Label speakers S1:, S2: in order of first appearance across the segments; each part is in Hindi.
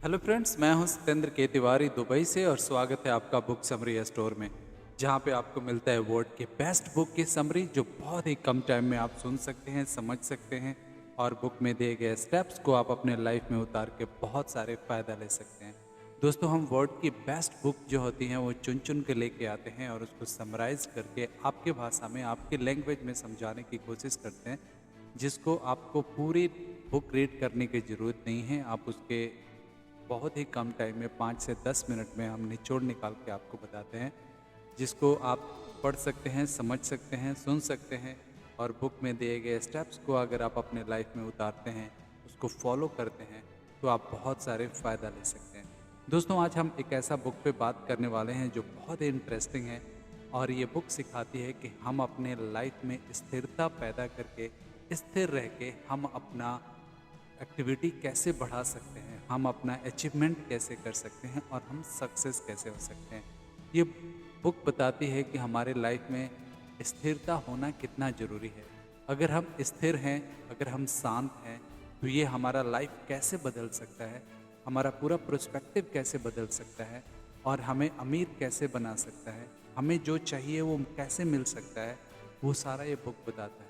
S1: हेलो फ्रेंड्स, मैं हूं सत्येंद्र के तिवारी दुबई से और स्वागत है आपका बुक समरी स्टोर में, जहां पे आपको मिलता है वर्ड के बेस्ट बुक की समरी जो बहुत ही कम टाइम में आप सुन सकते हैं, समझ सकते हैं और बुक में दिए गए स्टेप्स को आप अपने लाइफ में उतार के बहुत सारे फ़ायदा ले सकते हैं। दोस्तों, हम वर्ड की बेस्ट बुक जो होती हैं वो चुन चुन के लेके आते हैं और उसको समराइज़ करके आपके भाषा में, आपके लैंग्वेज में समझाने की कोशिश करते हैं, जिसको आपको पूरी बुक रीड करने की ज़रूरत नहीं है। आप उसके बहुत ही कम टाइम में 5 से 10 मिनट में हम निचोड़ निकाल के आपको बताते हैं, जिसको आप पढ़ सकते हैं, समझ सकते हैं, सुन सकते हैं और बुक में दिए गए स्टेप्स को अगर आप अपने लाइफ में उतारते हैं, उसको फॉलो करते हैं, तो आप बहुत सारे फ़ायदा ले सकते हैं। दोस्तों, आज हम एक ऐसा बुक पे बात करने वाले हैं जो बहुत ही इंटरेस्टिंग है और ये बुक सिखाती है कि हम अपने लाइफ में स्थिरता पैदा करके, स्थिर रह के हम अपना एक्टिविटी कैसे बढ़ा सकते हैं, हम अपना अचीवमेंट कैसे कर सकते हैं और हम सक्सेस कैसे हो सकते हैं। ये बुक बताती है कि हमारे लाइफ में स्थिरता होना कितना ज़रूरी है। अगर हम स्थिर हैं, अगर हम शांत हैं, तो ये हमारा लाइफ कैसे बदल सकता है, हमारा पूरा पर्सपेक्टिव कैसे बदल सकता है और हमें अमीर कैसे बना सकता है, हमें जो चाहिए वो कैसे मिल सकता है, वो सारा ये बुक बताता है।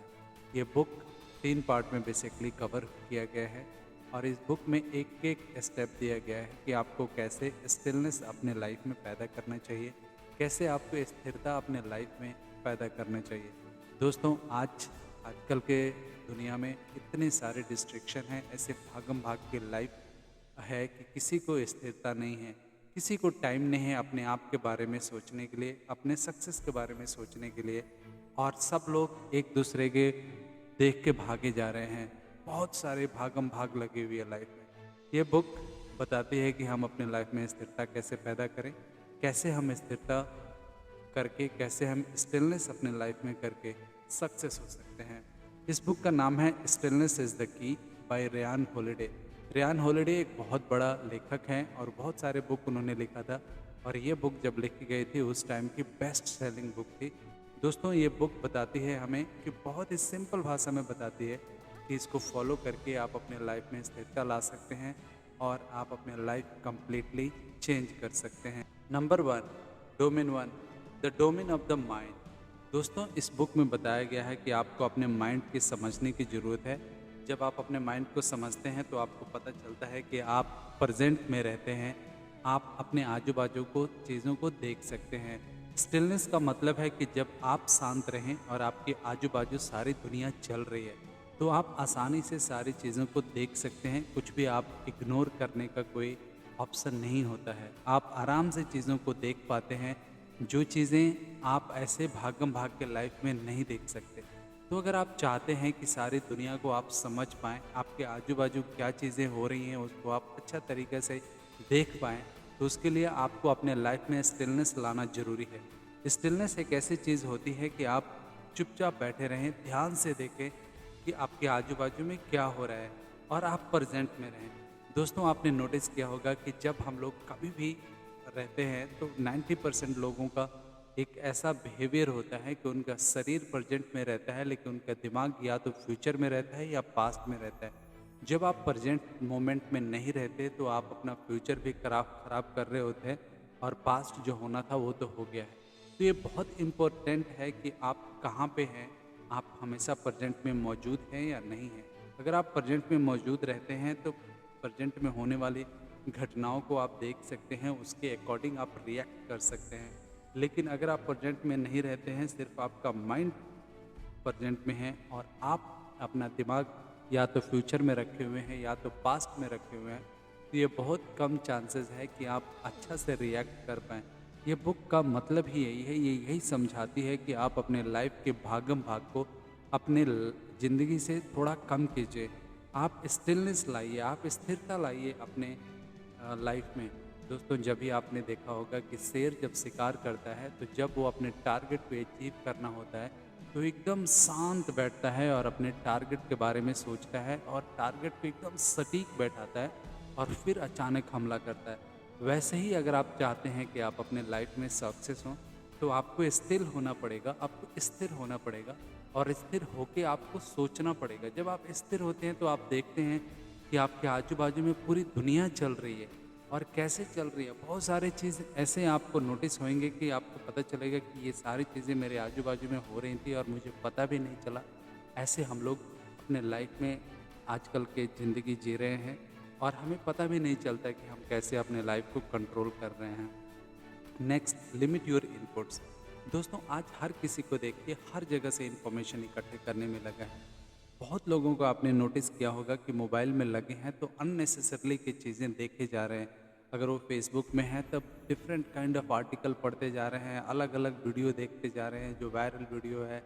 S1: ये बुक 3 पार्ट में बेसिकली कवर किया गया है और इस बुक में एक एक स्टेप दिया गया है कि आपको कैसे स्टिलनेस अपने लाइफ में पैदा करना चाहिए, कैसे आपको स्थिरता अपने लाइफ में पैदा करना चाहिए। दोस्तों, आजकल के दुनिया में इतने सारे डिस्ट्रैक्शन हैं, ऐसे भागम भाग के लाइफ है कि किसी को स्थिरता नहीं है, किसी को टाइम नहीं है अपने आप के बारे में सोचने के लिए, अपने सक्सेस के बारे में सोचने के लिए और सब लोग एक दूसरे के देख के भागे जा रहे हैं। बहुत सारे भागम भाग लगी हुई है लाइफ में। ये बुक बताती है कि हम अपने लाइफ में स्थिरता कैसे पैदा करें, कैसे हम स्थिरता करके, कैसे हम स्टिलनेस अपने लाइफ में करके सक्सेस हो सकते हैं। इस बुक का नाम है stillness is the key by Ryan Holiday. Ryan Holiday एक बहुत बड़ा लेखक हैं और बहुत सारे बुक उन्होंने लिखा था और ये बुक जब लिखी गई थी उस टाइम की बेस्ट सेलिंग बुक थी। दोस्तों, ये बुक बताती है हमें कि बहुत ही सिंपल भाषा में बताती है कि इसको फॉलो करके आप अपने लाइफ में स्थिरता ला सकते हैं और आप अपने लाइफ कंप्लीटली चेंज कर सकते हैं। Number 1, domain 1, the domain of the mind. दोस्तों, इस बुक में बताया गया है कि आपको अपने माइंड की समझने की ज़रूरत है। जब आप अपने माइंड को समझते हैं तो आपको पता चलता है कि आप प्रेजेंट में रहते हैं, आप अपने आजू बाजू को चीज़ों को देख सकते हैं। स्टिलनेस का मतलब है कि जब आप शांत रहें और आपके आजू बाजू सारी दुनिया चल रही है, तो आप आसानी से सारी चीज़ों को देख सकते हैं। कुछ भी आप इग्नोर करने का कोई ऑप्शन नहीं होता है। आप आराम से चीज़ों को देख पाते हैं, जो चीज़ें आप ऐसे भागम भाग के लाइफ में नहीं देख सकते। तो अगर आप चाहते हैं कि सारी दुनिया को आप समझ पाएँ, आपके आजू बाजू क्या चीज़ें हो रही हैं उसको आप अच्छा तरीके से देख पाएँ, तो उसके लिए आपको अपने लाइफ में स्टिलनेस लाना ज़रूरी है। स्टिलनेस एक ऐसी चीज़ होती है कि आप चुपचाप बैठे रहें, ध्यान से देखें कि आपके आजू बाजू में क्या हो रहा है और आप प्रेजेंट में रहें। दोस्तों, आपने नोटिस किया होगा कि जब हम लोग कभी भी रहते हैं तो 90% लोगों का एक ऐसा बिहेवियर होता है कि उनका शरीर प्रेजेंट में रहता है लेकिन उनका दिमाग या तो फ्यूचर में रहता है या पास्ट में रहता है। जब आप प्रेजेंट मोमेंट में नहीं रहते तो आप अपना फ्यूचर भी खराब कर रहे होते हैं और पास्ट जो होना था वो तो हो गया है। तो ये बहुत इम्पोर्टेंट है कि आप कहाँ पे हैं, आप हमेशा प्रेजेंट में मौजूद हैं या नहीं हैं। अगर आप प्रेजेंट में मौजूद रहते हैं तो प्रेजेंट में होने वाली घटनाओं को आप देख सकते हैं, उसके अकॉर्डिंग आप रिएक्ट कर सकते हैं। लेकिन अगर आप प्रेजेंट में नहीं रहते हैं, सिर्फ आपका माइंड प्रेजेंट में है और आप अपना दिमाग या तो फ्यूचर में रखे हुए हैं या तो पास्ट में रखे हुए हैं, तो ये बहुत कम चांसेस है कि आप अच्छा से रिएक्ट कर पाएँ। ये बुक का मतलब ही यही है, ये यही समझाती है कि आप अपने लाइफ के भागम भाग को अपने ज़िंदगी से थोड़ा कम कीजिए। आप स्टिलनेस लाइए, आप स्थिरता लाइए अपने लाइफ में। दोस्तों, जब भी आपने देखा होगा कि शेर जब शिकार करता है तो जब वो अपने टारगेट को अचीव करना होता है तो एकदम शांत बैठता है और अपने टारगेट के बारे में सोचता है और टारगेट को एकदम सटीक बैठाता है और फिर अचानक हमला करता है। वैसे ही अगर आप चाहते हैं कि आप अपने लाइफ में सक्सेस हों, तो आपको स्थिर होना पड़ेगा, आपको स्थिर होना पड़ेगा और स्थिर होके आपको सोचना पड़ेगा। जब आप स्थिर होते हैं तो आप देखते हैं कि आपके आजू बाजू में पूरी दुनिया चल रही है, और कैसे चल रही है। बहुत सारी चीज़ ऐसे आपको नोटिस होंगे कि आपको पता चलेगा कि ये सारी चीज़ें मेरे आजू बाजू में हो रही थी और मुझे पता भी नहीं चला। ऐसे हम लोग अपने लाइफ में आजकल के ज़िंदगी जी रहे हैं और हमें पता भी नहीं चलता कि हम कैसे अपने लाइफ को कंट्रोल कर रहे हैं। Next, limit your inputs. दोस्तों, आज हर किसी को देखिए हर जगह से इंफॉर्मेशन इकट्ठे करने में लगा है। बहुत लोगों को आपने नोटिस किया होगा कि मोबाइल में लगे हैं तो अननेसेसरली की चीज़ें देखे जा रहे हैं। अगर वो फेसबुक में है तब डिफरेंट काइंड ऑफ आर्टिकल पढ़ते जा रहे हैं, अलग अलग वीडियो देखते जा रहे हैं जो वायरल वीडियो है।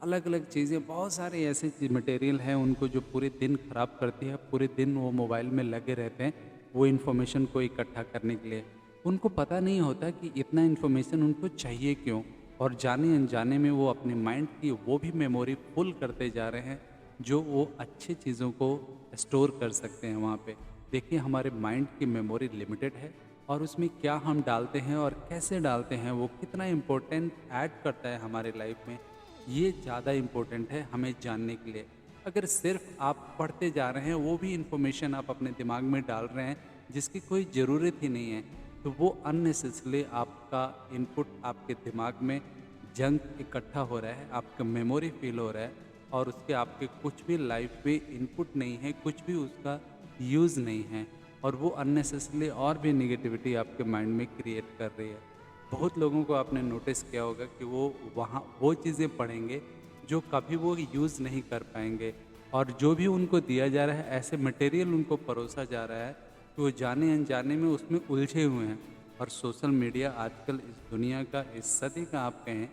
S1: अलग अलग चीज़ें, बहुत सारे ऐसे मटेरियल हैं उनको जो पूरे दिन ख़राब करती है। पूरे दिन वो मोबाइल में लगे रहते हैं वो इन्फॉर्मेशन को इकट्ठा करने के लिए। उनको पता नहीं होता कि इतना इन्फॉर्मेशन उनको चाहिए क्यों, और जाने अनजाने में वो अपने माइंड की वो भी मेमोरी फुल करते जा रहे हैं जो वो अच्छी चीज़ों को स्टोर कर सकते हैं वहाँ पे। देखिए, हमारे माइंड की मेमोरी लिमिटेड है और उसमें क्या हम डालते हैं और कैसे डालते हैं वो कितना इम्पोर्टेंट ऐड करता है हमारे लाइफ में, ये ज़्यादा इम्पोर्टेंट है हमें जानने के लिए। अगर सिर्फ आप पढ़ते जा रहे हैं, वो भी इन्फॉर्मेशन आप अपने दिमाग में डाल रहे हैं जिसकी कोई ज़रूरत ही नहीं है, तो वो अननेसेसरली आपका इनपुट आपके दिमाग में जंक इकट्ठा हो रहा है, आपका मेमोरी फील हो रहा है और उसके आपके कुछ भी लाइफ में इनपुट नहीं है, कुछ भी उसका यूज़ नहीं है और वो अननेसेसरली और भी नेगेटिविटी आपके माइंड में क्रिएट कर रही है। बहुत लोगों को आपने नोटिस किया होगा कि वो वहाँ वो चीज़ें पढ़ेंगे जो कभी वो यूज़ नहीं कर पाएंगे, और जो भी उनको दिया जा रहा है ऐसे मटेरियल उनको परोसा जा रहा है कि वो जाने अनजाने में उसमें उलझे हुए हैं। और सोशल मीडिया आजकल इस दुनिया का, इस सदी का आप कहें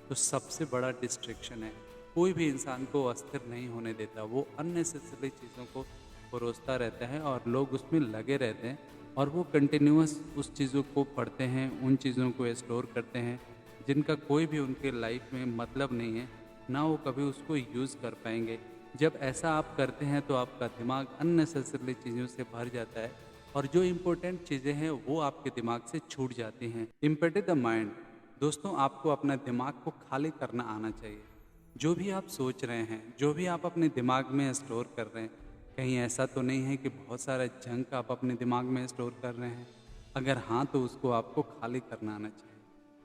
S1: तो सबसे बड़ा डिस्ट्रैक्शन है। कोई भी इंसान को अस्थिर नहीं होने देता, वो अननेसेसरी चीज़ों को परोसता रहता है और लोग उसमें लगे रहते हैं और वो कंटिन्यूअस उस चीज़ों को पढ़ते हैं, उन चीज़ों को स्टोर करते हैं जिनका कोई भी उनके लाइफ में मतलब नहीं है, ना वो कभी उसको यूज़ कर पाएंगे। जब ऐसा आप करते हैं तो आपका दिमाग अननेसेसरली चीज़ों से भर जाता है और जो इम्पोर्टेंट चीज़ें हैं वो आपके दिमाग से छूट जाती हैं। Empty the mind. दोस्तों, आपको अपना दिमाग को खाली करना आना चाहिए। जो भी आप सोच रहे हैं, जो भी आप अपने दिमाग में स्टोर कर रहे हैं, कहीं ऐसा तो नहीं है कि बहुत सारा जंक आप अपने दिमाग में स्टोर कर रहे हैं? अगर हाँ, तो उसको आपको खाली करना आना चाहिए।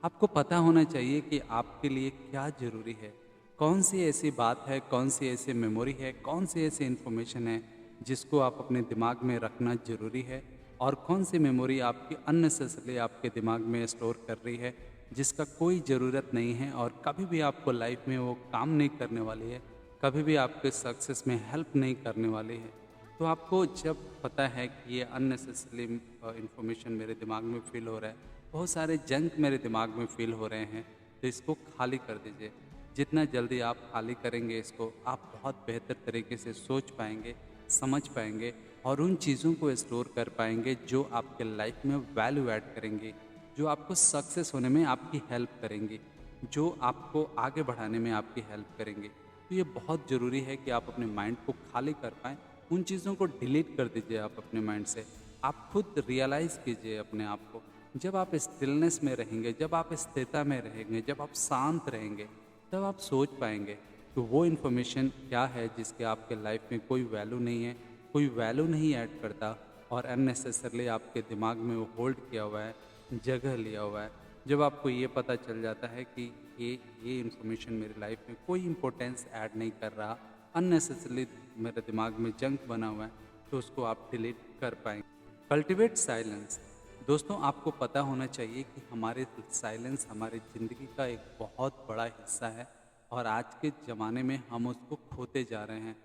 S1: आपको पता होना चाहिए कि आपके लिए क्या ज़रूरी है, कौन सी ऐसी बात है, कौन सी ऐसी मेमोरी है, कौन सी ऐसी इन्फॉर्मेशन है जिसको आप अपने दिमाग में रखना ज़रूरी है, और कौन सी मेमोरी आपकी अननेसेसरली आपके दिमाग में स्टोर कर रही है जिसका कोई ज़रूरत नहीं है और कभी भी आपको लाइफ में वो काम नहीं करने वाली है, कभी भी आपके सक्सेस में हेल्प नहीं करने वाली है। तो आपको जब पता है कि ये अननेसेसरली इंफॉर्मेशन मेरे दिमाग में फ़ील हो रहा है, बहुत सारे जंक मेरे दिमाग में फ़ील हो रहे हैं, तो इसको खाली कर दीजिए। जितना जल्दी आप खाली करेंगे इसको, आप बहुत बेहतर तरीके से सोच पाएंगे, समझ पाएंगे और उन चीज़ों को स्टोर कर पाएंगे जो आपके लाइफ में वैल्यू ऐड करेंगी, जो आपको सक्सेस होने में आपकी हेल्प करेंगी, जो आपको आगे बढ़ाने में आपकी हेल्प करेंगी। तो ये बहुत ज़रूरी है कि आप अपने माइंड को खाली कर पाएँ। उन चीज़ों को डिलीट कर दीजिए आप अपने माइंड से। आप खुद रियलाइज़ कीजिए अपने आप को। जब आप स्टिलनेस में रहेंगे, जब आप स्थिरता में रहेंगे, जब आप शांत रहेंगे, तब आप सोच पाएंगे कि वो इन्फॉर्मेशन क्या है जिसके आपके लाइफ में कोई वैल्यू नहीं है, कोई वैल्यू नहीं ऐड करता और अननेसेसरली आपके दिमाग में वो होल्ड किया हुआ है, जगह लिया हुआ है। जब आपको ये पता चल जाता है कि ये इन्फॉर्मेशन मेरी लाइफ में कोई इम्पोर्टेंस ऐड नहीं कर रहा, अननेसेसरली मेरे दिमाग में जंक बना हुआ है, तो उसको आप डिलीट कर पाएंगे। Cultivate silence. दोस्तों, आपको पता होना चाहिए कि हमारे साइलेंस हमारी ज़िंदगी का एक बहुत बड़ा हिस्सा है और आज के ज़माने में हम उसको खोते जा रहे हैं।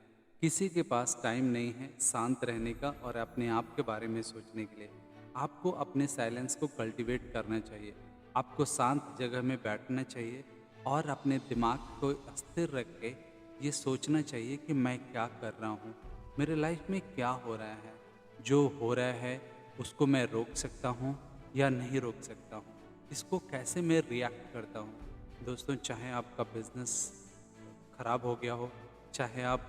S1: किसी के पास टाइम नहीं है शांत रहने का और अपने आप के बारे में सोचने के लिए। आपको अपने साइलेंस को कल्टीवेट करना चाहिए। आपको शांत जगह में बैठना चाहिए और अपने दिमाग को स्थिर रख के ये सोचना चाहिए कि मैं क्या कर रहा हूँ, मेरे लाइफ में क्या हो रहा है, जो हो रहा है उसको मैं रोक सकता हूँ या नहीं रोक सकता हूँ, इसको कैसे मैं रिएक्ट करता हूँ। दोस्तों, चाहे आपका बिजनेस ख़राब हो गया हो, चाहे आप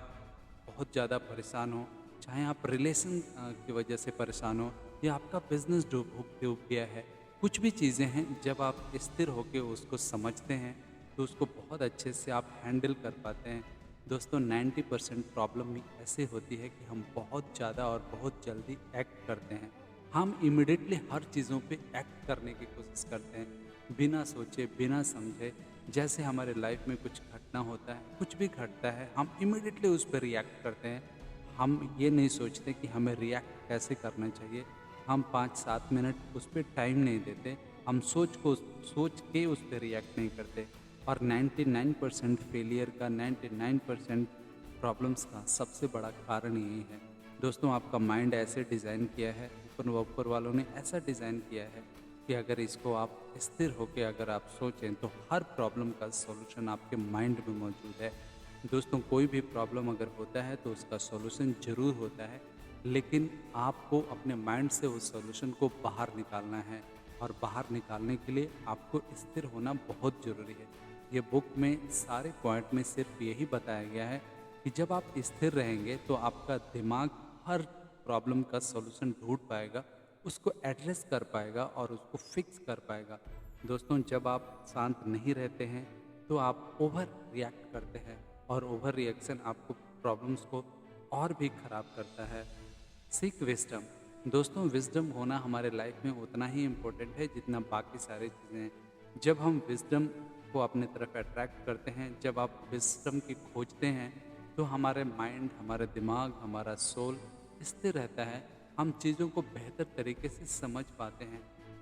S1: बहुत ज़्यादा परेशान हो, चाहे आप रिलेशन की वजह से परेशान हो या आपका बिजनेस डूब गया है, कुछ भी चीज़ें हैं, जब आप स्थिर होकर उसको समझते हैं तो उसको बहुत अच्छे से आप हैंडल कर पाते हैं। दोस्तों, 90% प्रॉब्लम भी ऐसे होती है कि हम बहुत ज़्यादा और बहुत जल्दी एक्ट करते हैं। हम इमिडिएटली हर चीज़ों पे एक्ट करने की कोशिश करते हैं, बिना सोचे बिना समझे। जैसे हमारे लाइफ में कुछ घटना होता है, कुछ भी घटता है, हम इमिडिएटली उस पर रिएक्ट करते हैं। हम ये नहीं सोचते कि हमें रिएक्ट कैसे करना चाहिए। हम 5-7 मिनट उस पर टाइम नहीं देते। हम सोच के उस पर रिएक्ट नहीं करते। और 99% फेलियर का, 99% प्रॉब्लम्स का सबसे बड़ा कारण यही है। दोस्तों, आपका माइंड ऐसे डिज़ाइन किया है, ऊपर वालों ने ऐसा डिज़ाइन किया है कि अगर इसको आप स्थिर होकर अगर आप सोचें तो हर प्रॉब्लम का सॉल्यूशन आपके माइंड में मौजूद है। दोस्तों, कोई भी प्रॉब्लम अगर होता है तो उसका सॉल्यूशन ज़रूर होता है, लेकिन आपको अपने माइंड से उस सॉल्यूशन को बाहर निकालना है। और बाहर निकालने के लिए आपको स्थिर होना बहुत ज़रूरी है। ये बुक में सारे पॉइंट में सिर्फ यही बताया गया है कि जब आप स्थिर रहेंगे तो आपका दिमाग हर प्रॉब्लम का सॉल्यूशन ढूंढ पाएगा, उसको एड्रेस कर पाएगा और उसको फिक्स कर पाएगा। दोस्तों, जब आप शांत नहीं रहते हैं तो आप ओवर रिएक्ट करते हैं, और ओवर रिएक्शन आपको प्रॉब्लम्स को और भी ख़राब करता है। Seek wisdom. दोस्तों, विजडम होना हमारे लाइफ में उतना ही इम्पोर्टेंट है जितना बाकी सारी चीज़ें हैं। जब हम विजडम को अपने तरफ अट्रैक्ट करते हैं, जब आप विजडम की खोजते हैं, तो हमारे माइंड, हमारा दिमाग, हमारा सोल स्थिर रहता है। हम चीज़ों को बेहतर तरीके से समझ पाते हैं।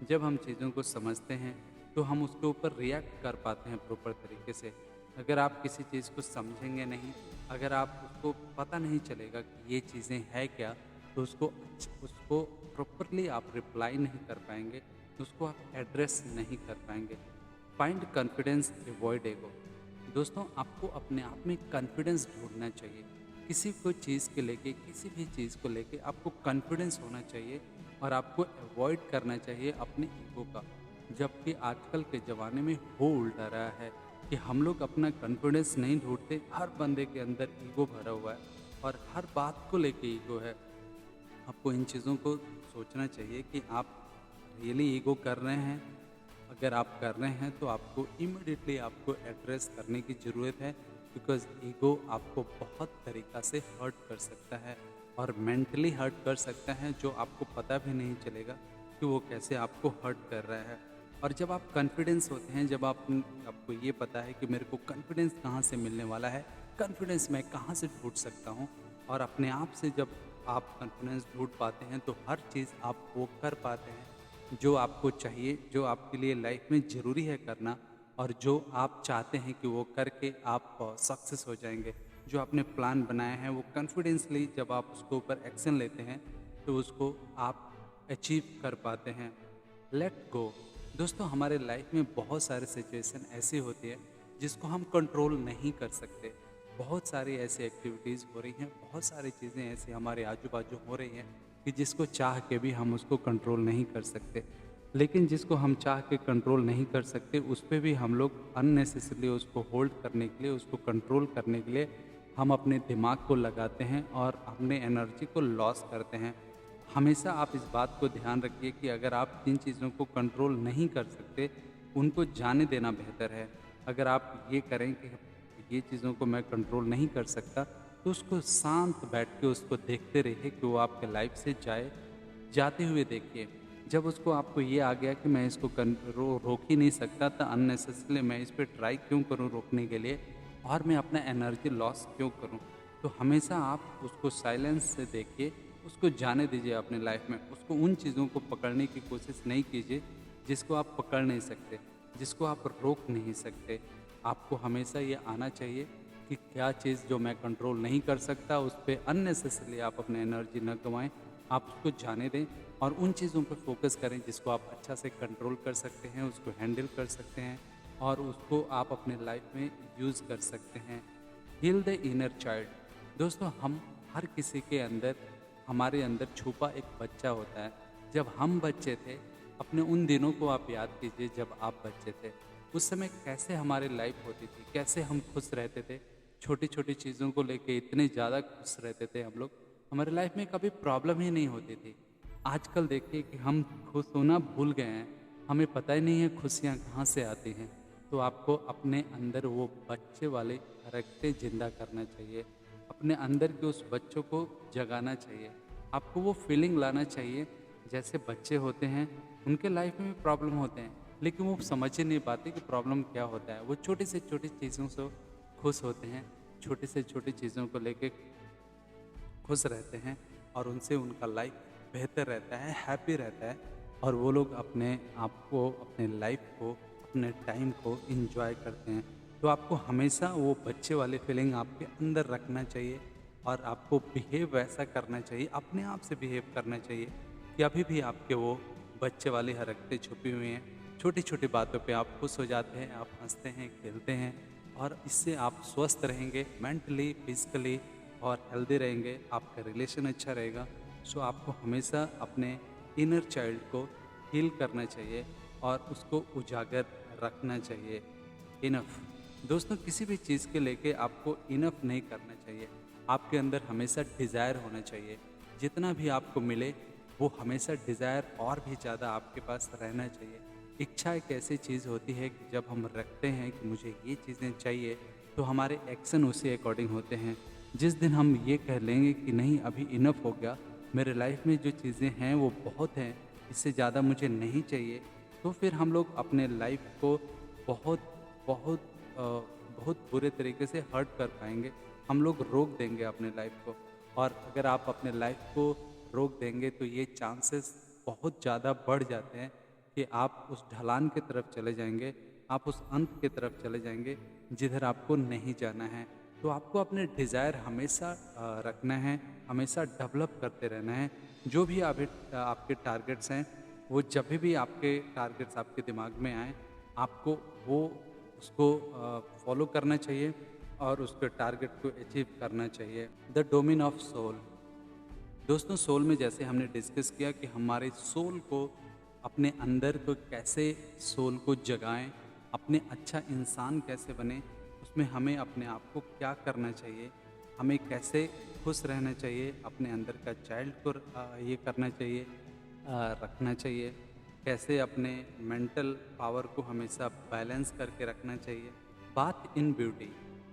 S1: जब हम चीज़ों को समझते हैं तो हम उसके ऊपर रिएक्ट कर पाते हैं प्रॉपर तरीके से। अगर आप किसी चीज़ को समझेंगे नहीं, अगर आप उसको पता नहीं चलेगा कि ये चीज़ें हैं क्या, तो उसको प्रॉपरली आप रिप्लाई नहीं कर पाएंगे, उसको आप एड्रेस नहीं कर पाएंगे। Find confidence, avoid ego. दोस्तों, आपको अपने आप में कॉन्फिडेंस ढूंढना चाहिए। किसी को चीज़ के लेके, किसी भी चीज़ को लेके आपको कॉन्फिडेंस होना चाहिए, और आपको अवॉइड करना चाहिए अपने ईगो का। जबकि आजकल के ज़माने में हो उल्टा रहा है कि हम लोग अपना कॉन्फिडेंस नहीं ढूंढते, हर बंदे के अंदर ईगो भरा हुआ है और हर बात को लेके ईगो है। आपको इन चीज़ों को सोचना चाहिए कि आप रियली ईगो कर रहे हैं। अगर आप कर रहे हैं तो आपको इमिडिएटली आपको एड्रेस करने की ज़रूरत है, बिकॉज़ ईगो आपको बहुत तरीक़ा से हर्ट कर सकता है और मेंटली हर्ट कर सकता है, जो आपको पता भी नहीं चलेगा कि वो कैसे आपको हर्ट कर रहा है। और जब आप कॉन्फिडेंस होते हैं, जब आपको ये पता है कि मेरे को कॉन्फिडेंस कहाँ से मिलने वाला है, कॉन्फिडेंस मैं कहाँ से ढूँढ सकता हूँ, और अपने आप से जब आप कॉन्फिडेंस ढूंढ पाते हैं तो हर चीज़ आप वो कर पाते हैं जो आपको चाहिए, जो आपके लिए लाइफ में ज़रूरी है करना, और जो आप चाहते हैं कि वो करके आप सक्सेस हो जाएंगे। जो आपने प्लान बनाया है वो कॉन्फिडेंसली जब आप उसके ऊपर एक्शन लेते हैं तो उसको आप अचीव कर पाते हैं। Let go. दोस्तों, हमारे लाइफ में बहुत सारे सिचुएशन ऐसी होती है जिसको हम कंट्रोल नहीं कर सकते। बहुत सारी ऐसी एक्टिविटीज़ हो रही हैं, बहुत सारी चीज़ें ऐसी हमारे आजू बाजू हो रही हैं कि जिसको चाह के भी हम उसको कंट्रोल नहीं कर सकते। लेकिन जिसको हम चाह के कंट्रोल नहीं कर सकते, उस पे भी हम लोग अननेसेसरली उसको होल्ड करने के लिए, उसको कंट्रोल करने के लिए हम अपने दिमाग को लगाते हैं और अपने एनर्जी को लॉस करते हैं। हमेशा आप इस बात को ध्यान रखिए कि अगर आप जिन चीज़ों को कंट्रोल नहीं कर सकते, उनको जाने देना बेहतर है। अगर आप ये करें कि ये चीज़ों को मैं कंट्रोल नहीं कर सकता, तो उसको शांत बैठ के उसको देखते रहिए कि वो आपके लाइफ से जाते हुए देखिए। जब उसको आपको ये आ गया कि मैं इसको रोक ही नहीं सकता, तो अननेसेसरली मैं इस पे ट्राई क्यों करूँ रोकने के लिए, और मैं अपना एनर्जी लॉस क्यों करूँ। तो हमेशा आप उसको साइलेंस से देखिए, उसको जाने दीजिए अपने लाइफ में। उसको उन चीज़ों को पकड़ने की कोशिश नहीं कीजिए जिसको आप पकड़ नहीं सकते, जिसको आप रोक नहीं सकते। आपको हमेशा ये आना चाहिए कि क्या चीज़ जो मैं कंट्रोल नहीं कर सकता, उस पे अननेसेसरली आप अपने एनर्जी न गंवाएं। आप उसको जाने दें और उन चीज़ों पर फोकस करें जिसको आप अच्छा से कंट्रोल कर सकते हैं, उसको हैंडल कर सकते हैं और उसको आप अपने लाइफ में यूज़ कर सकते हैं। Heal the inner child. दोस्तों, हम हर किसी के अंदर, हमारे अंदर छुपा एक बच्चा होता है। जब हम बच्चे थे, अपने उन दिनों को आप याद कीजिए जब आप बच्चे थे। उस समय कैसे हमारी लाइफ होती थी, कैसे हम खुश रहते थे। छोटी छोटी चीज़ों को लेके इतने ज़्यादा खुश रहते थे हम लोग, हमारे लाइफ में कभी प्रॉब्लम ही नहीं होती थी। आजकल देखिए कि हम खुश होना भूल गए हैं, हमें पता ही नहीं है खुशियाँ कहाँ से आती हैं। तो आपको अपने अंदर वो बच्चे वाले कैरेक्टर जिंदा करना चाहिए, अपने अंदर के उस बच्चों को जगाना चाहिए। आपको वो फीलिंग लाना चाहिए जैसे बच्चे होते हैं, उनके लाइफ में भी प्रॉब्लम होते हैं, लेकिन वो समझ ही नहीं पाते कि प्रॉब्लम क्या होता है। वो छोटी से छोटी चीज़ों से खुश होते हैं, छोटी से छोटी चीज़ों को लेके खुश रहते हैं और उनसे उनका लाइफ बेहतर रहता है, हैप्पी रहता है और वो लोग अपने आप को, अपने लाइफ को, अपने टाइम को एंजॉय करते हैं। तो आपको हमेशा वो बच्चे वाली फीलिंग आपके अंदर रखना चाहिए और आपको बिहेव वैसा करना चाहिए, अपने आप से बिहेव करना चाहिए कि अभी भी आपके वो बच्चे वाली हरकतें छुपी हुई हैं। छोटी छोटी बातों पे आप खुश हो जाते हैं, आप हंसते हैं, खेलते हैं और इससे आप स्वस्थ रहेंगे मेंटली, फिजिकली और हेल्दी रहेंगे, आपका रिलेशन अच्छा रहेगा। सो आपको हमेशा अपने इनर चाइल्ड को हील करना चाहिए और उसको उजागर रखना चाहिए। इनफ दोस्तों, किसी भी चीज़ के लेके आपको इनफ नहीं करना चाहिए। आपके अंदर हमेशा डिज़ायर होना चाहिए। जितना भी आपको मिले वो हमेशा डिज़ायर और भी ज़्यादा आपके पास रहना चाहिए। इच्छा एक ऐसी चीज़ होती है कि जब हम रखते हैं कि मुझे ये चीज़ें चाहिए, तो हमारे एक्शन उसी अकॉर्डिंग होते हैं। जिस दिन हम ये कह लेंगे कि नहीं अभी इनफ हो गया, मेरे लाइफ में जो चीज़ें हैं वो बहुत हैं, इससे ज़्यादा मुझे नहीं चाहिए, तो फिर हम लोग अपने लाइफ को बहुत बहुत अ, बहुत बुरे तरीके से हर्ट कर पाएंगे। हम लोग रोक देंगे अपने लाइफ को और अगर आप अपने लाइफ को रोक देंगे तो ये चांसेस बहुत ज़्यादा बढ़ जाते हैं कि आप उस ढलान की तरफ चले जाएंगे, आप उस अंत की तरफ चले जाएंगे जिधर आपको नहीं जाना है। तो आपको अपने डिज़ायर हमेशा रखना है, हमेशा डेवलप करते रहना है। जो भी आपके टारगेट्स हैं, वो जब भी आपके टारगेट्स आपके दिमाग में आए, आपको वो उसको फॉलो करना चाहिए और उसके टारगेट को अचीव करना चाहिए। द डोमेन ऑफ सोल दोस्तों, सोल में जैसे हमने डिस्कस किया कि हमारे सोल को अपने अंदर को कैसे सोल को जगाएं, अपने अच्छा इंसान कैसे बने, उसमें हमें अपने आप को क्या करना चाहिए, हमें कैसे खुश रहना चाहिए, अपने अंदर का चाइल्ड को ये करना चाहिए, रखना चाहिए, कैसे अपने मेंटल पावर को हमेशा बैलेंस करके रखना चाहिए। बात इन ब्यूटी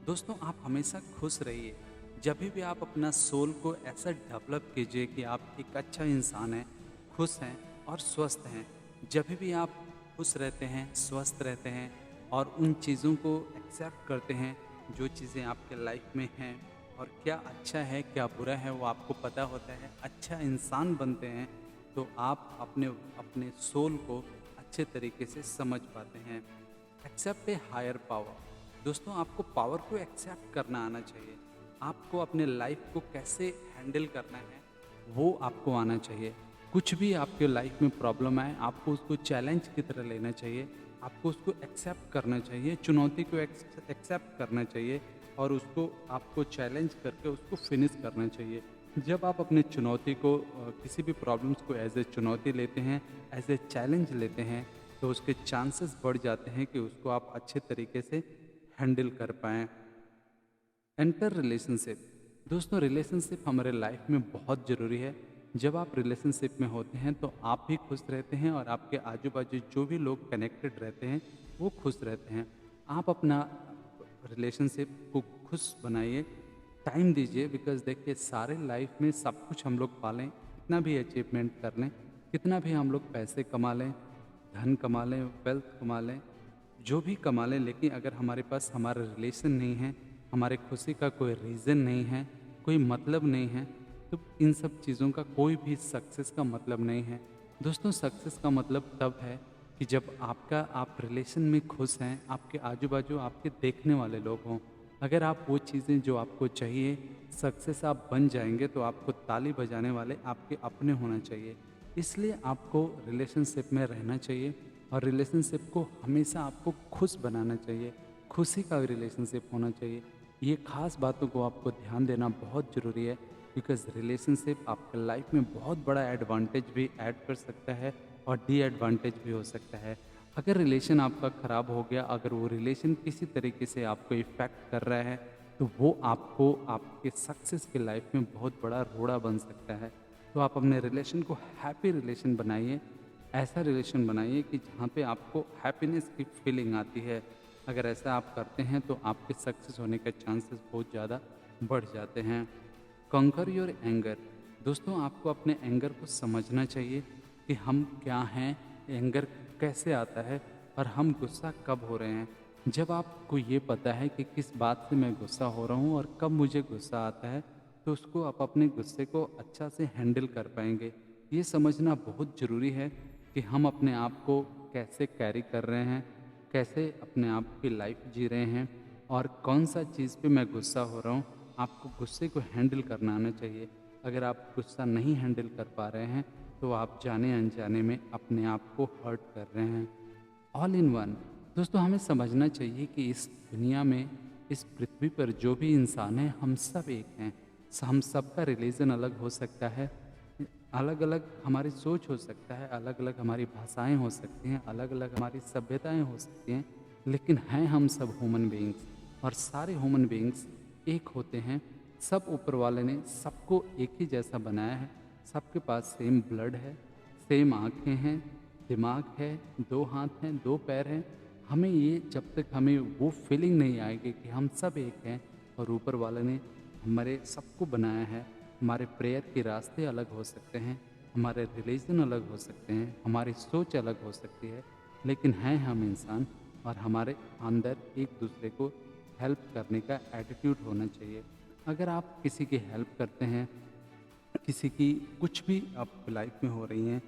S1: दोस्तों, आप हमेशा खुश रहिए। जब भी आप अपना सोल को ऐसा डेवलप कीजिए कि आप एक अच्छा इंसान हैं, खुश हैं और स्वस्थ हैं। जब भी आप खुश रहते हैं, स्वस्थ रहते हैं और उन चीज़ों को एक्सेप्ट करते हैं जो चीज़ें आपके लाइफ में हैं और क्या अच्छा है क्या बुरा है वो आपको पता होता है, अच्छा इंसान बनते हैं, तो आप अपने अपने सोल को अच्छे तरीके से समझ पाते हैं। एक्सेप्ट ए हायर पावर दोस्तों, आपको पावर को एक्सेप्ट करना आना चाहिए। आपको अपने लाइफ को कैसे हैंडल करना है वो आपको आना चाहिए। कुछ भी आपके लाइफ में प्रॉब्लम आए, आपको उसको चैलेंज की तरह लेना चाहिए, आपको उसको एक्सेप्ट करना चाहिए, चुनौती को एक्सेप्ट करना चाहिए और उसको आपको चैलेंज करके उसको फिनिश करना चाहिए। जब आप अपने चुनौती को किसी भी प्रॉब्लम्स को एज ए चुनौती लेते हैं, एज ए चैलेंज लेते हैं, तो उसके चांसेस बढ़ जाते हैं कि उसको आप अच्छे तरीके से हैंडल कर पाएँ। एंटर रिलेशनशिप दोस्तों, रिलेशनशिप हमारे लाइफ में बहुत ज़रूरी है। जब आप रिलेशनशिप में होते हैं तो आप भी खुश रहते हैं और आपके आजू बाजू जो भी लोग कनेक्टेड रहते हैं वो खुश रहते हैं। आप अपना रिलेशनशिप को खुश बनाइए, टाइम दीजिए। बिकॉज देखिए, सारे लाइफ में सब कुछ हम लोग पालें, कितना भी अचीवमेंट कर लें, कितना भी हम लोग पैसे कमा लें, धन कमा लें, वेल्थ कमा लें, जो भी कमा लें, लेकिन अगर हमारे पास हमारा रिलेशन नहीं है, हमारे खुशी का कोई रीज़न नहीं है, कोई मतलब नहीं है, तो इन सब चीज़ों का कोई भी सक्सेस का मतलब नहीं है। दोस्तों, सक्सेस का मतलब तब है कि जब आप रिलेशन में खुश हैं, आपके आजू बाजू आपके देखने वाले लोग हों। अगर आप वो चीज़ें जो आपको चाहिए, सक्सेस आप बन जाएंगे, तो आपको ताली बजाने वाले आपके अपने होना चाहिए। इसलिए आपको रिलेशनशिप में रहना चाहिए और रिलेशनशिप को हमेशा आपको खुश बनाना चाहिए, खुशी का रिलेशनशिप होना चाहिए। ये खास बातों को आपको ध्यान देना बहुत ज़रूरी है, बिकॉज रिलेशनशिप आपके लाइफ में बहुत बड़ा एडवांटेज भी ऐड कर सकता है और एडवांटेज भी हो सकता है। अगर रिलेशन आपका ख़राब हो गया, अगर वो रिलेशन किसी तरीके से आपको इफ़ेक्ट कर रहा है, तो वो आपको आपके सक्सेस की लाइफ में बहुत बड़ा रोड़ा बन सकता है। तो आप अपने रिलेशन को हैप्पी रिलेशन बनाइए, ऐसा रिलेशन बनाइए कि जहाँ पे आपको हैप्पीनेस की फीलिंग आती है। अगर ऐसा आप करते हैं तो आपके सक्सेस होने के चांसेस बहुत ज़्यादा बढ़ जाते हैं। कंकर योर एंगर दोस्तों, आपको अपने एंगर को समझना चाहिए कि हम क्या हैं, एंगर कैसे आता है और हम गुस्सा कब हो रहे हैं। जब आपको ये पता है कि किस बात से मैं गुस्सा हो रहा हूँ और कब मुझे गुस्सा आता है, तो उसको आप अपने गुस्से को अच्छा से हैंडल कर पाएंगे। ये समझना बहुत ज़रूरी है कि हम अपने आप को कैसे कैरी कर रहे हैं, कैसे अपने आप की लाइफ जी रहे हैं और कौन सा चीज़ पे मैं गुस्सा हो रहा हूँ। आपको गुस्से को हैंडल करना आना चाहिए। अगर आप गुस्सा नहीं हैंडल कर पा रहे हैं, तो आप जाने अनजाने में अपने आप को हर्ट कर रहे हैं। All in one. दोस्तों, हमें समझना चाहिए कि इस दुनिया में, इस पृथ्वी पर जो भी इंसान है, हम सब एक हैं। हम सबका रिलीजन अलग हो सकता है, अलग अलग हमारी सोच हो सकता है, अलग अलग हमारी भाषाएं हो सकती हैं, अलग अलग हमारी सभ्यताएं हो सकती हैं, लेकिन हैं हम सब ह्यूमन बीइंग्स। और सारे ह्यूमन बीइंग्स एक होते हैं। सब ऊपर वाले ने सबको एक ही जैसा बनाया है। सबके पास सेम ब्लड है, सेम आँखें हैं, दिमाग है, 2 हाथ हैं, 2 पैर हैं। हमें ये, जब तक हमें वो फीलिंग नहीं आएगी कि हम सब एक हैं और ऊपर वाले ने हमारे सबको बनाया है, हमारे प्रेयर के रास्ते अलग हो सकते हैं, हमारे रिलीजन अलग हो सकते हैं, हमारी सोच अलग हो सकती है, लेकिन हैं हम इंसान और हमारे अंदर एक दूसरे को हेल्प करने का एटीट्यूड होना चाहिए। अगर आप किसी की हेल्प करते हैं, किसी की कुछ भी आप लाइफ में हो रही हैं,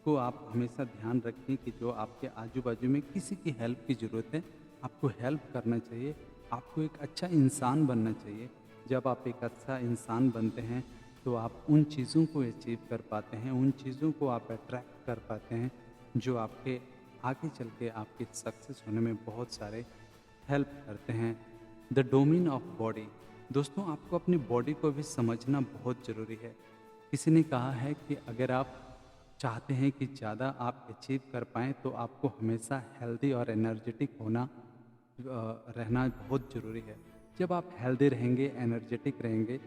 S1: तो आप हमेशा ध्यान रखें कि जो आपके आजू बाजू में किसी की हेल्प की ज़रूरत है, आपको हेल्प करना चाहिए। आपको एक अच्छा इंसान बनना चाहिए। जब आप एक अच्छा इंसान बनते हैं, तो आप उन चीज़ों को अचीव कर पाते हैं, उन चीज़ों को आप अट्रैक्ट कर पाते हैं जो आपके आगे चल के आपके सक्सेस होने में बहुत सारे हेल्प करते हैं। The domain of body. दोस्तों, आपको अपनी बॉडी को भी समझना बहुत ज़रूरी है। किसी ने कहा है कि अगर आप चाहते हैं कि ज़्यादा आप अचीव कर पाएँ, तो आपको हमेशा हेल्दी और एनर्जेटिक रहना बहुत ज़रूरी है। जब आप हेल्दी रहेंगे, एनर्जेटिक रहेंगे,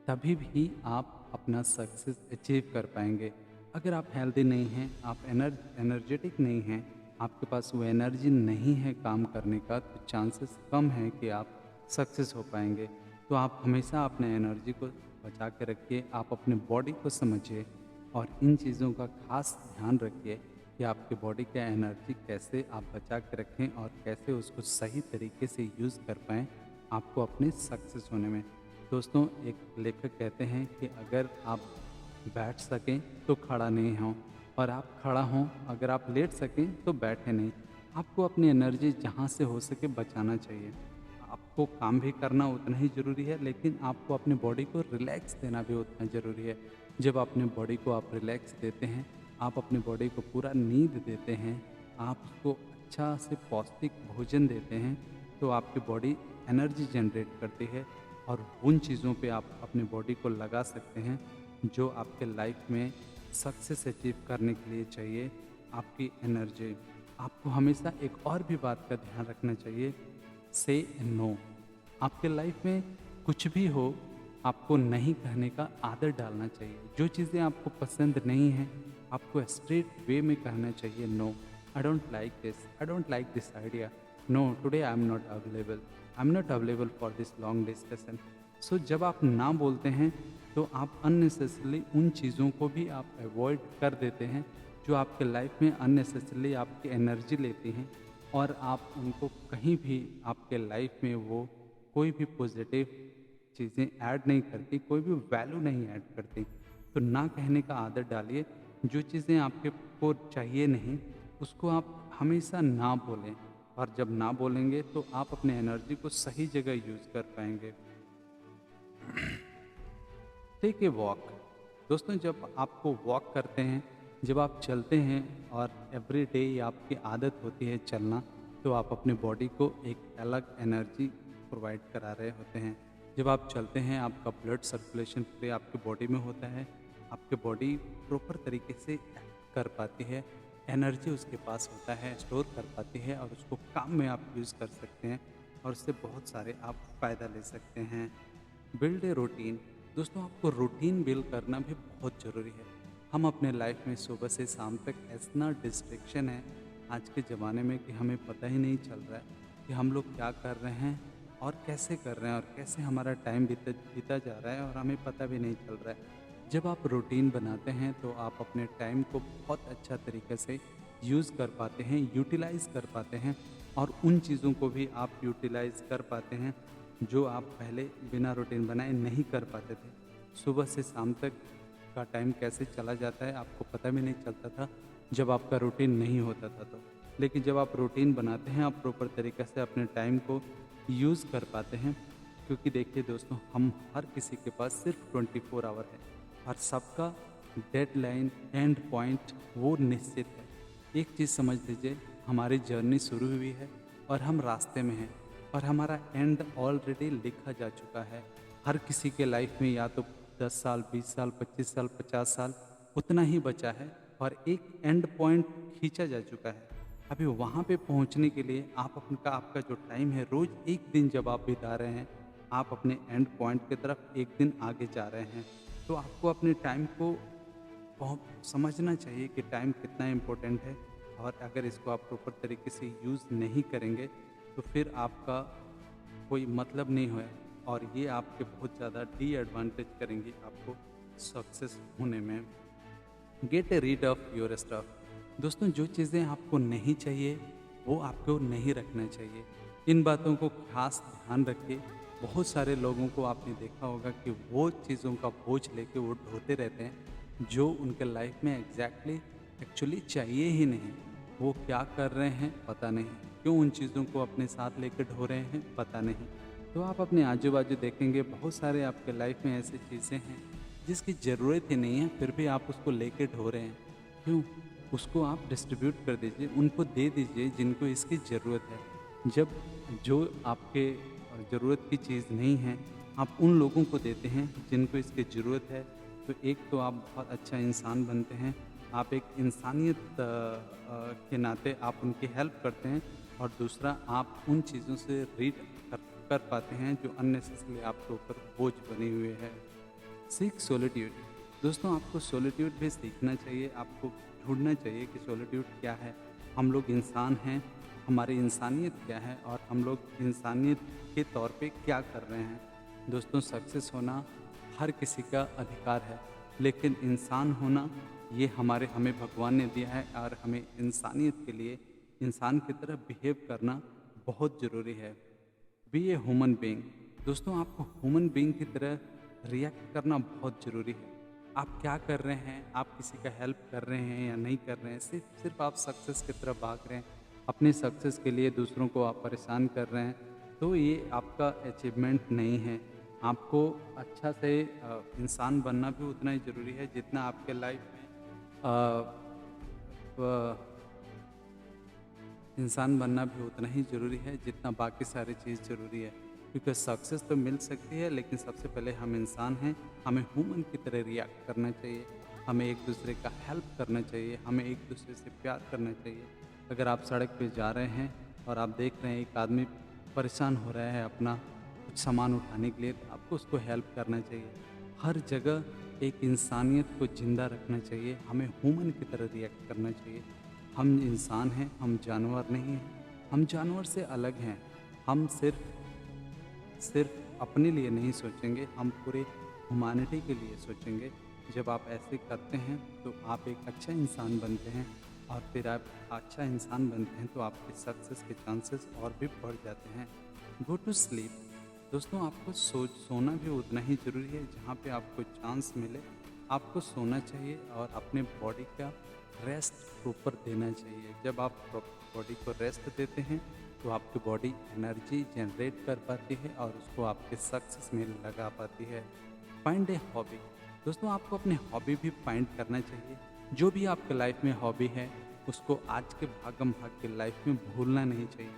S1: तभी भी आप अपना सक्सेस अचीव कर पाएंगे। अगर आप हेल्दी नहीं हैं, आप एनर्जेटिक नहीं हैं, आपके पास वो एनर्जी नहीं है काम करने का, तो चांसेस कम हैं कि आप सक्सेस हो पाएंगे। तो आप हमेशा अपने एनर्जी को बचा के रखिए, आप अपने बॉडी को समझिए और इन चीज़ों का खास ध्यान रखिए कि आपकी बॉडी का एनर्जी कैसे आप बचा के रखें और कैसे उसको सही तरीके से यूज़ कर पाएँ आपको अपने सक्सेस होने में। दोस्तों, एक लेखक कहते हैं कि अगर आप बैठ सकें तो खड़ा नहीं हों, और आप खड़ा हों, अगर आप लेट सकें तो बैठे नहीं। आपको अपनी एनर्जी जहाँ से हो सके बचाना चाहिए। आपको काम भी करना उतना ही ज़रूरी है, लेकिन आपको अपनी बॉडी को रिलैक्स देना भी उतना ज़रूरी है। जब अपने बॉडी को आप रिलैक्स देते हैं, आप अपनी बॉडी को पूरा नींद देते हैं, आप उसको अच्छा से पौष्टिक भोजन देते हैं, तो आपकी बॉडी एनर्जी जनरेट करती है और उन चीज़ों पे आप अपनी बॉडी को लगा सकते हैं जो आपके लाइफ में सक्सेस अचीव करने के लिए चाहिए। आपकी एनर्जी। आपको हमेशा एक और भी बात का ध्यान रखना चाहिए, से नो। आपके लाइफ में कुछ भी हो, आपको नहीं कहने का आदत डालना चाहिए। जो चीज़ें आपको पसंद नहीं हैं, आपको स्ट्रेट वे में कहना चाहिए, no, I don't like this, I don't like this idea, no, today I am not available, I am not available for this long discussion. So जब आप ना बोलते हैं, तो आप अननेसेसरली उन चीज़ों को भी आप अवॉइड कर देते हैं जो आपके लाइफ में अननेसेसरली आपकी एनर्जी लेती हैं, और आप उनको कहीं भी आपके लाइफ में वो कोई भी पॉजिटिव चीज़ें ऐड नहीं करती, कोई भी वैल्यू नहीं ऐड करती। तो ना कहने का आदत डालिए। जो चीज़ें आपके को चाहिए नहीं, उसको आप हमेशा ना बोलें, और जब ना बोलेंगे तो आप अपने एनर्जी को सही जगह यूज़ कर पाएंगे। Take a walk. दोस्तों, जब आपको वॉक करते हैं, जब आप चलते हैं और एवरी डे आपकी आदत होती है चलना, तो आप अपने बॉडी को एक अलग एनर्जी प्रोवाइड करा रहे होते हैं। जब आप चलते हैं, आपका ब्लड सर्कुलेशन पूरे आपके बॉडी में होता है, आपकी बॉडी प्रॉपर तरीके से एक्ट कर पाती है, एनर्जी उसके पास होता है, स्टोर कर पाती है, और उसको काम में आप यूज़ कर सकते हैं और उससे बहुत सारे आप फ़ायदा ले सकते हैं। Build a routine. दोस्तों, आपको रूटीन बिल्ड करना भी बहुत ज़रूरी है। हम अपने लाइफ में सुबह से शाम तक इतना डिस्ट्रैक्शन है आज के ज़माने में कि हमें पता ही नहीं चल रहा है कि हम लोग क्या कर रहे हैं और कैसे कर रहे हैं और कैसे हमारा टाइम बीता बीता जा रहा है, और हमें पता भी नहीं चल रहा है। जब आप रूटीन बनाते हैं तो आप अपने टाइम को बहुत अच्छा तरीके से यूज़ कर पाते हैं, यूटिलाइज़ कर पाते हैं और उन चीज़ों को भी आप यूटिलाइज़ कर पाते हैं जो आप पहले बिना रूटीन बनाए नहीं कर पाते थे। सुबह से शाम तक का टाइम कैसे चला जाता है आपको पता भी नहीं चलता था जब आपका रूटीन नहीं होता था तो। लेकिन जब आप रूटीन बनाते हैं आप प्रॉपर तरीके से अपने टाइम को यूज़ कर पाते हैं, क्योंकि देखिए दोस्तों, हम हर किसी के पास सिर्फ 24 आवर है और सबका डेडलाइन एंड पॉइंट वो निश्चित है। एक चीज़ समझ लीजिए, हमारी जर्नी शुरू हुई है और हम रास्ते में हैं और हमारा एंड ऑलरेडी लिखा जा चुका है। हर किसी के लाइफ में या तो 10 साल, 20 साल, 25 साल, 50 साल उतना ही बचा है और एक एंड पॉइंट खींचा जा चुका है। अभी वहाँ पे पहुँचने के लिए आपका जो टाइम है, रोज़ एक दिन जब आप बिता रहे हैं, आप अपने एंड पॉइंट की तरफ एक दिन आगे जा रहे हैं। तो आपको अपने टाइम को समझना चाहिए कि टाइम कितना इम्पोर्टेंट है और अगर इसको आप प्रॉपर तरीके से यूज़ नहीं करेंगे तो फिर आपका कोई मतलब नहीं है और ये आपके बहुत ज़्यादा एडवांटेज करेंगे आपको सक्सेस होने में। Get rid of your stuff. दोस्तों, जो चीज़ें आपको नहीं चाहिए वो आपको नहीं रखना चाहिए। इन बातों को खास ध्यान रखिए। बहुत सारे लोगों को आपने देखा होगा कि वो चीज़ों का बोझ लेके वो ढोते रहते हैं जो उनके लाइफ में एक्चुअली चाहिए ही नहीं। वो क्या कर रहे हैं पता नहीं, क्यों उन चीज़ों को अपने साथ लेकर ढो रहे हैं पता नहीं। तो आप अपने आजू बाजू देखेंगे, बहुत सारे आपके लाइफ में ऐसी चीज़ें हैं जिसकी ज़रूरत ही नहीं है, फिर भी आप उसको लेके ढो रहे हैं। क्यों? उसको आप डिस्ट्रीब्यूट कर दीजिए, उनको दे दीजिए जिनको इसकी ज़रूरत है। जब जो आपके ज़रूरत की चीज़ नहीं है, आप उन लोगों को देते हैं जिनको इसकी ज़रूरत है, तो एक तो आप बहुत अच्छा इंसान बनते हैं। आप एक इंसानियत के नाते आप उनकी हेल्प करते हैं और दूसरा आप उन चीज़ों से रीड कर पाते हैं जो अननेसेसरी आपके ऊपर बोझ बने हुए हैं। सीख सोलिट्यूड। दोस्तों, आपको सोलिट्यूड भी सीखना चाहिए, आपको ढूंढना चाहिए कि सोलिट्यूड क्या है। हम लोग इंसान हैं, हमारी इंसानियत क्या है और हम लोग इंसानियत के तौर पे क्या कर रहे हैं। दोस्तों, सक्सेस होना हर किसी का अधिकार है, लेकिन इंसान होना ये हमें भगवान ने दिया है और हमें इंसानियत के लिए इंसान की तरह बिहेव करना बहुत ज़रूरी है। Be a human being. दोस्तों, आपको ह्यूमन बीइंग की तरह रिएक्ट करना बहुत ज़रूरी है। आप क्या कर रहे हैं, आप किसी का हेल्प कर रहे हैं या नहीं कर रहे हैं, सिर्फ आप सक्सेस की तरफ भाग रहे हैं, अपनी सक्सेस के लिए दूसरों को आप परेशान कर रहे हैं, तो ये आपका अचीवमेंट नहीं है। आपको अच्छा से इंसान बनना भी उतना ही ज़रूरी है जितना आपके लाइफ में इंसान बनना भी उतना ही ज़रूरी है जितना बाकी सारी चीज़ ज़रूरी है। क्योंकि सक्सेस तो मिल सकती है, लेकिन सबसे पहले हम इंसान हैं, हमें ह्यूमन की तरह रिएक्ट करना चाहिए, हमें एक दूसरे का हेल्प करना चाहिए, हमें एक दूसरे से प्यार करना चाहिए। अगर आप सड़क पे जा रहे हैं और आप देख रहे हैं एक आदमी परेशान हो रहा है अपना कुछ सामान उठाने के लिए, तो आपको उसको हेल्प करना चाहिए। हर जगह एक इंसानियत को ज़िंदा रखना चाहिए, हमें ह्यूमन की तरह रिएक्ट करना चाहिए। हम इंसान हैं, हम जानवर नहीं हैं। हम जानवर से अलग हैं। हम सिर्फ अपने लिए नहीं सोचेंगे, हम पूरे ह्यूमैनिटी के लिए सोचेंगे। जब आप ऐसे करते हैं तो आप एक अच्छा इंसान बनते हैं और फिर आप अच्छा इंसान बनते हैं तो आपके सक्सेस के चांसेस और भी बढ़ जाते हैं। Go to sleep. दोस्तों, आपको सोना भी उतना ही ज़रूरी है। जहाँ पे आपको चांस मिले आपको सोना चाहिए और अपने बॉडी का रेस्ट प्रॉपर देना चाहिए। जब आप बॉडी को रेस्ट देते हैं तो आपकी बॉडी एनर्जी जनरेट कर पाती है और उसको आपके सक्सेस में लगा पाती है। Find a hobby. दोस्तों, आपको अपने हॉबी भी फाइंड करना चाहिए। जो भी आपके लाइफ में हॉबी है उसको आज के भागम भाग के लाइफ में भूलना नहीं चाहिए।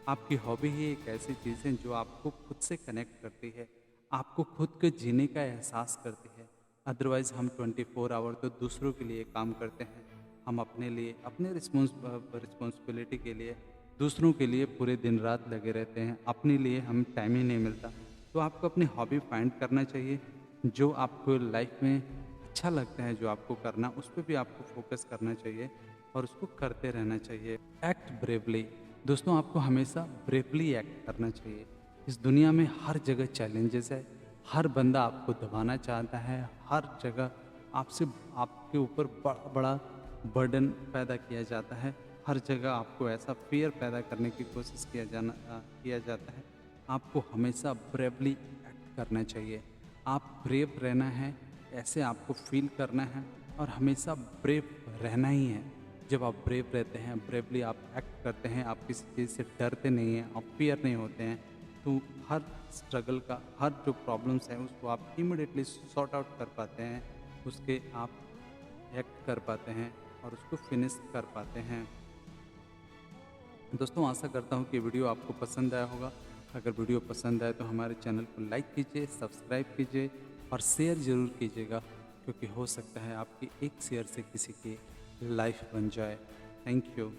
S1: आपकी हॉबी ही एक ऐसी चीज़ है जो आपको खुद से कनेक्ट करती है, आपको खुद के जीने का एहसास करती है। अदरवाइज़ हम 24 आवर तो दूसरों के लिए काम करते हैं, हम अपने लिए, अपने रिस्पॉन्सिबिलिटी के लिए, दूसरों के लिए पूरे दिन रात लगे रहते हैं, अपने लिए हम टाइम ही नहीं मिलता। तो आपको अपनी हॉबी फाइंड करना चाहिए, जो आपको लाइफ में अच्छा लगता है, जो आपको करना, उस पर भी आपको फोकस करना चाहिए और उसको करते रहना चाहिए। Act bravely. दोस्तों, आपको हमेशा ब्रेवली एक्ट करना चाहिए। इस दुनिया में हर जगह चैलेंजेस है, हर बंदा आपको दबाना चाहता है, हर जगह आपसे आपके ऊपर बड़ा बड़ा बर्डन पैदा किया जाता है। हर जगह आपको ऐसा फ़ियर पैदा करने की कोशिश किया जाता है। आपको हमेशा ब्रेवली एक्ट करना चाहिए। आप ब्रेव रहना है, ऐसे आपको फ़ील करना है और हमेशा ब्रेव रहना ही है। जब आप ब्रेव रहते हैं, ब्रेवली आप एक्ट करते हैं, आप किसी चीज़ से डरते नहीं हैं, आप फ़ियर नहीं होते हैं, तो हर स्ट्रगल का, हर जो प्रॉब्लम्स हैं उसको आप इमीडिएटली सॉर्ट आउट कर पाते हैं, उसके आप एक्ट कर पाते हैं और उसको फिनिश कर पाते हैं। दोस्तों, आशा करता हूँ कि वीडियो आपको पसंद आया होगा। अगर वीडियो पसंद आए तो हमारे चैनल को लाइक कीजिए, सब्सक्राइब कीजिए और शेयर ज़रूर कीजिएगा, क्योंकि हो सकता है आपकी एक शेयर से किसी की लाइफ बन जाए। Thank you.